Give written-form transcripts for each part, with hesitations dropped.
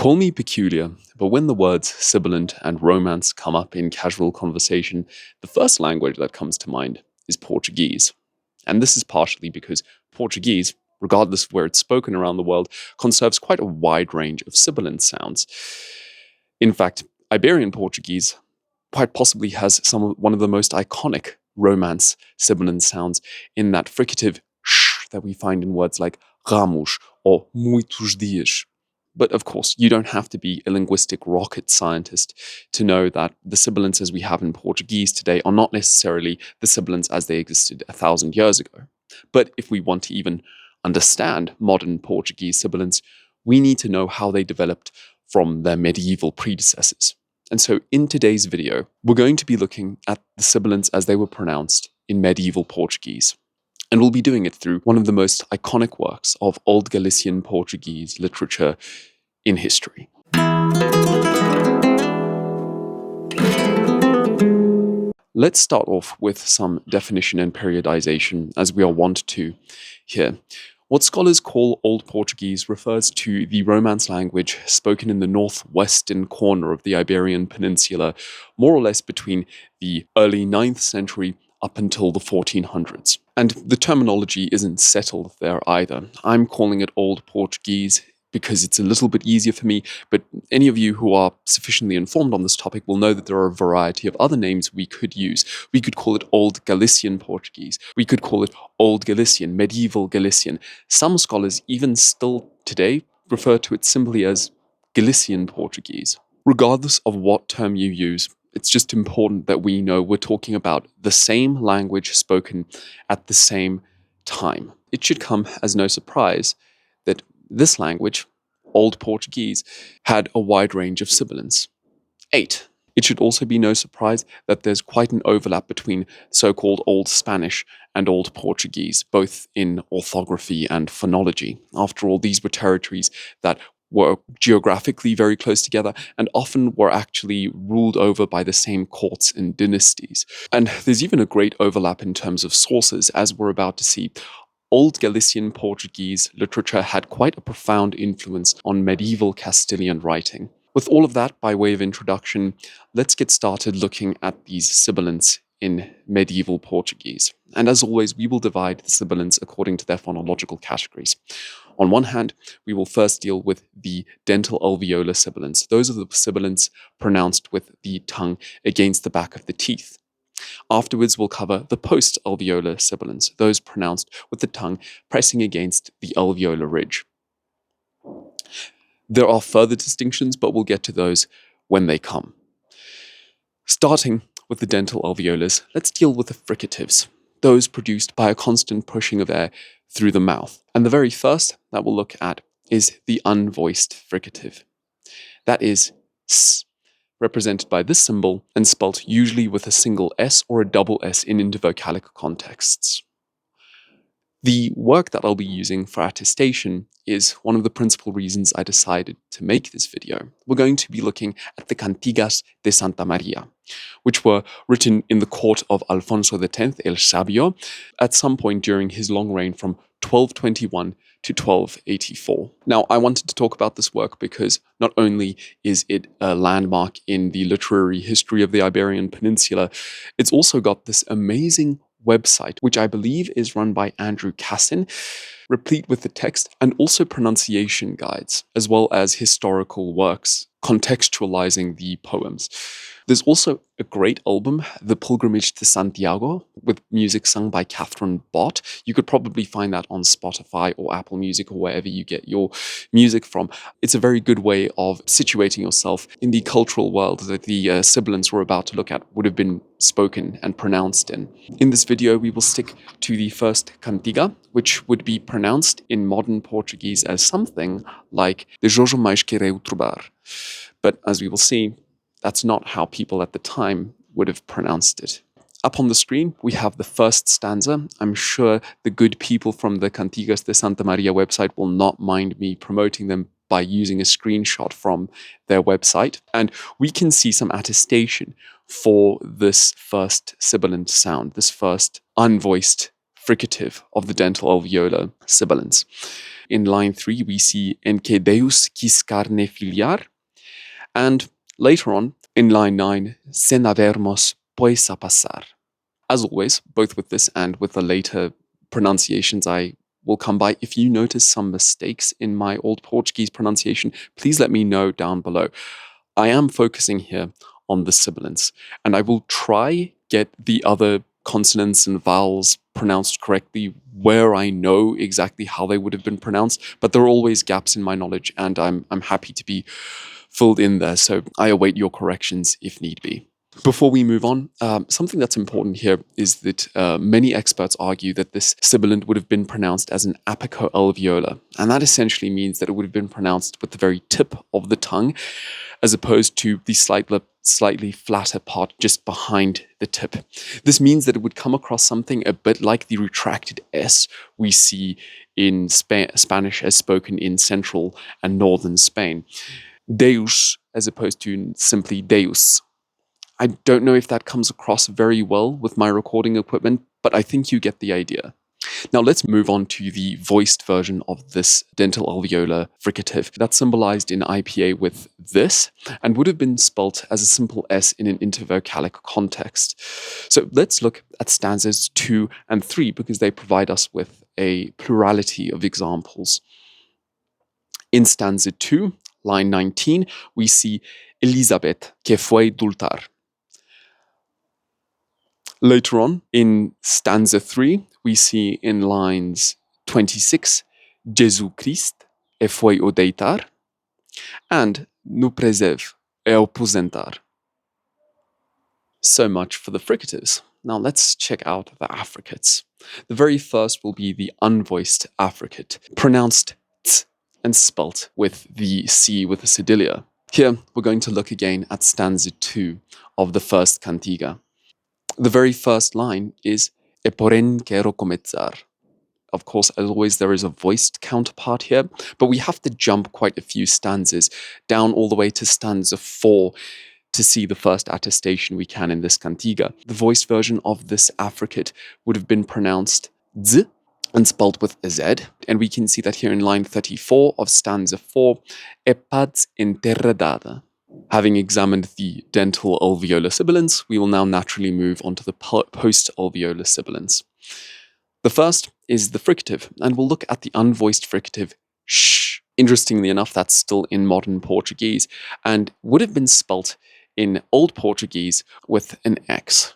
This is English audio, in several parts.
Call me peculiar, but when the words sibilant and romance come up in casual conversation, the first language that comes to mind is Portuguese. And this is partially because Portuguese, regardless of where it's spoken around the world, conserves quite a wide range of sibilant sounds. In fact, Iberian Portuguese quite possibly has one of the most iconic romance sibilant sounds in that fricative sh that we find in words like ramos or muitos dias. But of course, you don't have to be a linguistic rocket scientist to know that the sibilants as we have in Portuguese today are not necessarily the sibilants as they existed 1,000 years ago. But if we want to even understand modern Portuguese sibilants, we need to know how they developed from their medieval predecessors. And so in today's video, we're going to be looking at the sibilants as they were pronounced in medieval Portuguese. And we'll be doing it through one of the most iconic works of Old Galician-Portuguese literature in history. Let's start off with some definition and periodization, as we are wont to here. What scholars call Old Portuguese refers to the Romance language spoken in the northwestern corner of the Iberian Peninsula, more or less between the early 9th century up until the 1400s. And the terminology isn't settled there either. I'm calling it Old Portuguese because it's a little bit easier for me, but any of you who are sufficiently informed on this topic will know that there are a variety of other names we could use. We could call it Old Galician-Portuguese. We could call it Old Galician, Medieval Galician. Some scholars even still today refer to it simply as Galician-Portuguese. Regardless of what term you use, it's just important that we know we're talking about the same language spoken at the same time. It should come as no surprise that this language, Old Portuguese, had a wide range of sibilants. 8. It should also be no surprise that there's quite an overlap between so-called Old Spanish and Old Portuguese, both in orthography and phonology. After all, these were territories that were geographically very close together and often were actually ruled over by the same courts and dynasties. And there's even a great overlap in terms of sources, as we're about to see. Old Galician-Portuguese literature had quite a profound influence on medieval Castilian writing. With all of that by way of introduction, let's get started looking at these sibilants in medieval Portuguese. And as always, we will divide the sibilants according to their phonological categories. On one hand, we will first deal with the dental alveolar sibilants. Those are the sibilants pronounced with the tongue against the back of the teeth. Afterwards, we'll cover the post-alveolar sibilants, those pronounced with the tongue pressing against the alveolar ridge. There are further distinctions, but we'll get to those when they come. Starting with the dental alveolars, let's deal with the fricatives, those produced by a constant pushing of air through the mouth. And the very first that we'll look at is the unvoiced fricative. That is s, represented by this symbol and spelt usually with a single S or a double S in intervocalic contexts. The work that I'll be using for attestation is one of the principal reasons I decided to make this video. We're going to be looking at the Cantigas de Santa Maria, which were written in the court of Alfonso X el Sabio at some point during his long reign from 1221 to 1284. Now, I wanted to talk about this work because not only is it a landmark in the literary history of the Iberian Peninsula, it's also got this amazing website, which I believe is run by Andrew Cassin, replete with the text and also pronunciation guides, as well as historical works contextualizing the poems. There's also a great album, The Pilgrimage to Santiago, with music sung by Catherine Bott. You could probably find that on Spotify or Apple Music or wherever you get your music from. It's a very good way of situating yourself in the cultural world that the sibilants we're about to look at would have been spoken and pronounced in. In this video, we will stick to the first cantiga, which would be pronounced in modern Portuguese as something like de Jojo mais quereu trobar. But as we will see, that's not how people at the time would have pronounced it. Up on the screen, we have the first stanza. I'm sure the good people from the Cantigas de Santa Maria website will not mind me promoting them by using a screenshot from their website. And we can see some attestation for this first sibilant sound, this first unvoiced fricative of the dental alveolar sibilants. In line 3, we see Enque Deus quis carne filiar, and later on, in line 9, Sen havermos pues a pasar. As always, both with this and with the later pronunciations I will come by, if you notice some mistakes in my Old Portuguese pronunciation, please let me know down below. I am focusing here on the sibilants, and I will try get the other consonants and vowels pronounced correctly where I know exactly how they would have been pronounced, but there are always gaps in my knowledge, and I'm happy to be filled in there, so I await your corrections if need be. Before we move on, something that's important here is that many experts argue that this sibilant would have been pronounced as an apicoalveolar, and that essentially means that it would have been pronounced with the very tip of the tongue, as opposed to the slightly flatter part just behind the tip. This means that it would come across something a bit like the retracted S we see in Spanish as spoken in central and northern Spain. Deus, as opposed to simply Deus. I don't know if that comes across very well with my recording equipment, but I think you get the idea. Now let's move on to the voiced version of this dental alveolar fricative. That's symbolized in IPA with this, and would have been spelt as a simple S in an intervocalic context. So let's look at stanzas 2 and 3, because they provide us with a plurality of examples. In stanza 2, line 19, we see Elizabeth, que fue dultar. Later on, in stanza 3, we see in lines 26, Jesus Christ e foi o deitar, and no preserve e o aposentar. So much for the fricatives. Now let's check out the affricates. The very first will be the unvoiced affricate, pronounced t and spelt with the C with a cedilla. Here, we're going to look again at stanza 2 of the first cantiga. The very first line is E porém quero começar. Of course, as always, there is a voiced counterpart here, but we have to jump quite a few stanzas, down all the way to stanza 4 to see the first attestation we can in this cantiga. The voiced version of this affricate would have been pronounced z and spelled with a z, and we can see that here in line 34 of stanza 4, E paz enterradada. Having examined the dental alveolar sibilants, we will now naturally move on to the post-alveolar sibilants. The first is the fricative, and we'll look at the unvoiced fricative sh. Interestingly enough, that's still in modern Portuguese, and would have been spelt in Old Portuguese with an X.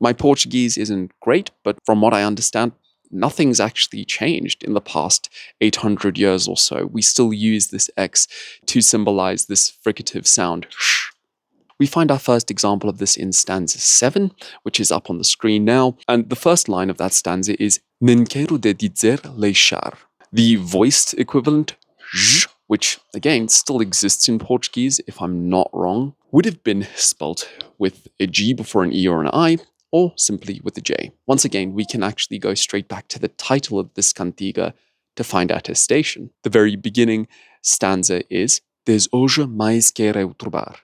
My Portuguese isn't great, but from what I understand, nothing's actually changed in the past 800 years or so. We still use this X to symbolize this fricative sound, sh. We find our first example of this in stanza 7, which is up on the screen now, and the first line of that stanza is Nem quero de dizer deixar. The voiced equivalent, j, which again still exists in Portuguese, if I'm not wrong, would have been spelt with a G before an E or an I, or simply with a J. Once again, we can actually go straight back to the title of this cantiga to find attestation. The very beginning stanza is Des hoje mais quero trobar.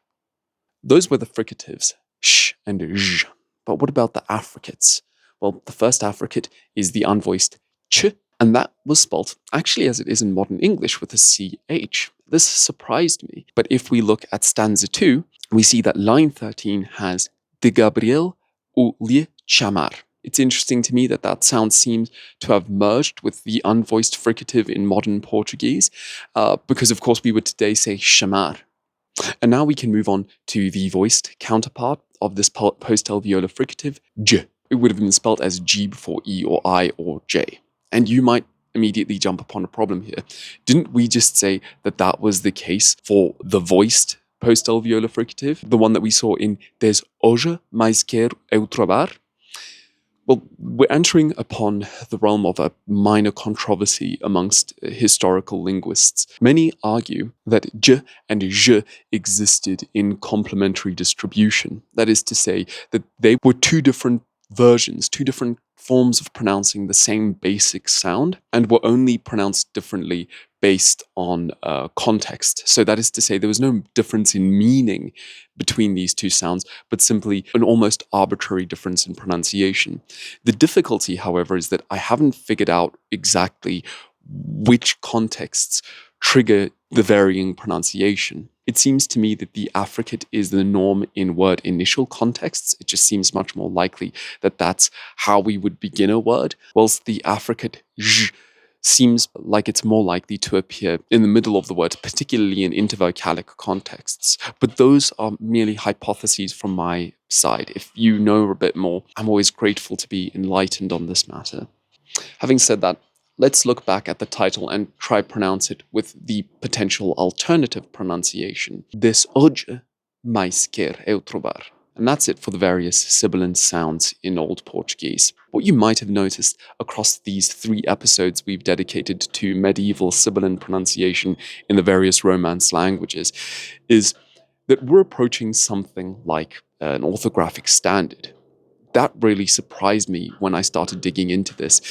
Those were the fricatives, sh and j. But what about the affricates? Well, the first affricate is the unvoiced ch, and that was spelt actually as it is in modern English with a ch. This surprised me. But if we look at stanza 2, we see that line 13 has de Gabriel ou lhe chamar. It's interesting to me that that sound seems to have merged with the unvoiced fricative in modern Portuguese, because of course we would today say chamar. And now we can move on to the voiced counterpart of this post-alveolar fricative, j. It would have been spelled as G before E or I or J. And you might immediately jump upon a problem here. Didn't we just say that that was the case for the voiced post-alveolar fricative, the one that we saw in Des hoje mais quero eu trobar? Well, we're entering upon the realm of a minor controversy amongst historical linguists. Many argue that j and je existed in complementary distribution. That is to say that they were two different versions, two different forms of pronouncing the same basic sound, and were only pronounced differently based on context. So that is to say, there was no difference in meaning between these two sounds, but simply an almost arbitrary difference in pronunciation. The difficulty, however, is that I haven't figured out exactly which contexts trigger the varying pronunciation. It seems to me that the affricate is the norm in word initial contexts. It just seems much more likely that that's how we would begin a word, whilst the affricate j seems like it's more likely to appear in the middle of the word, particularly in intervocalic contexts. But those are merely hypotheses from my side. If you know a bit more, I'm always grateful to be enlightened on this matter. Having said that, let's look back at the title and try pronounce it with the potential alternative pronunciation. Des hoje mais quer eu trovar. And that's it for the various sibilant sounds in Old Portuguese. What you might have noticed across these 3 episodes we've dedicated to medieval sibilant pronunciation in the various Romance languages is that we're approaching something like an orthographic standard. That really surprised me when I started digging into this,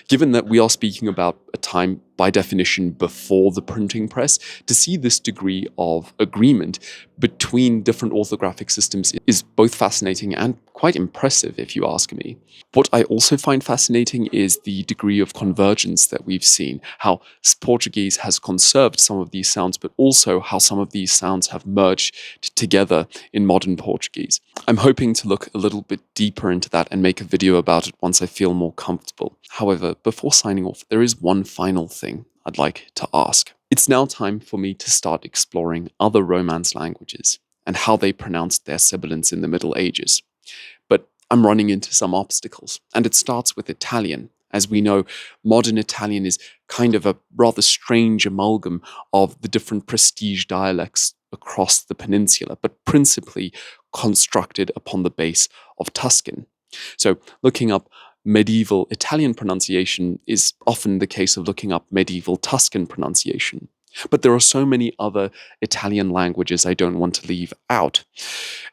given that we are speaking about a time, by definition, before the printing press. To see this degree of agreement between different orthographic systems is both fascinating and quite impressive, if you ask me. What I also find fascinating is the degree of convergence that we've seen, how Portuguese has conserved some of these sounds, but also how some of these sounds have merged together in modern Portuguese. I'm hoping to look a little bit deeper into that and make a video about it once I feel more comfortable. However, before signing off, there is one final thing I'd like to ask. It's now time for me to start exploring other Romance languages and how they pronounced their sibilants in the Middle Ages. But I'm running into some obstacles, and it starts with Italian. As we know, modern Italian is kind of a rather strange amalgam of the different prestige dialects across the peninsula, but principally constructed upon the base of Tuscan. So looking up medieval Italian pronunciation is often the case of looking up medieval Tuscan pronunciation. But there are so many other Italian languages I don't want to leave out.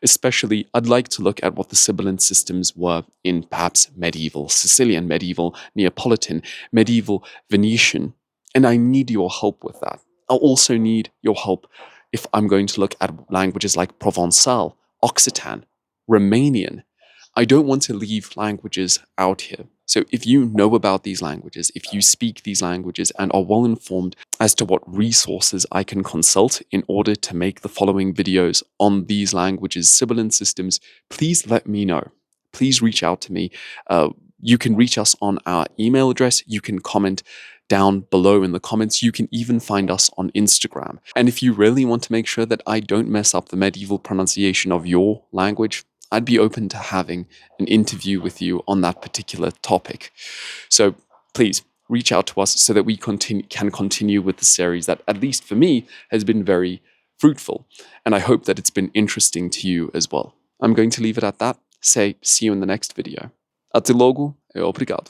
Especially, I'd like to look at what the sibilant systems were in perhaps medieval Sicilian, medieval Neapolitan, medieval Venetian, and I need your help with that. I'll also need your help if I'm going to look at languages like Provençal, Occitan, Romanian. I don't want to leave languages out here. So if you know about these languages, if you speak these languages and are well informed as to what resources I can consult in order to make the following videos on these languages' sibilant systems, please let me know. Please reach out to me. You can reach us on our email address. You can comment down below in the comments. You can even find us on Instagram. And if you really want to make sure that I don't mess up the medieval pronunciation of your language, I'd be open to having an interview with you on that particular topic. So please reach out to us so that we can continue with the series that, at least for me, has been very fruitful. And I hope that it's been interesting to you as well. I'm going to leave it at that. See you in the next video. Até logo e obrigado.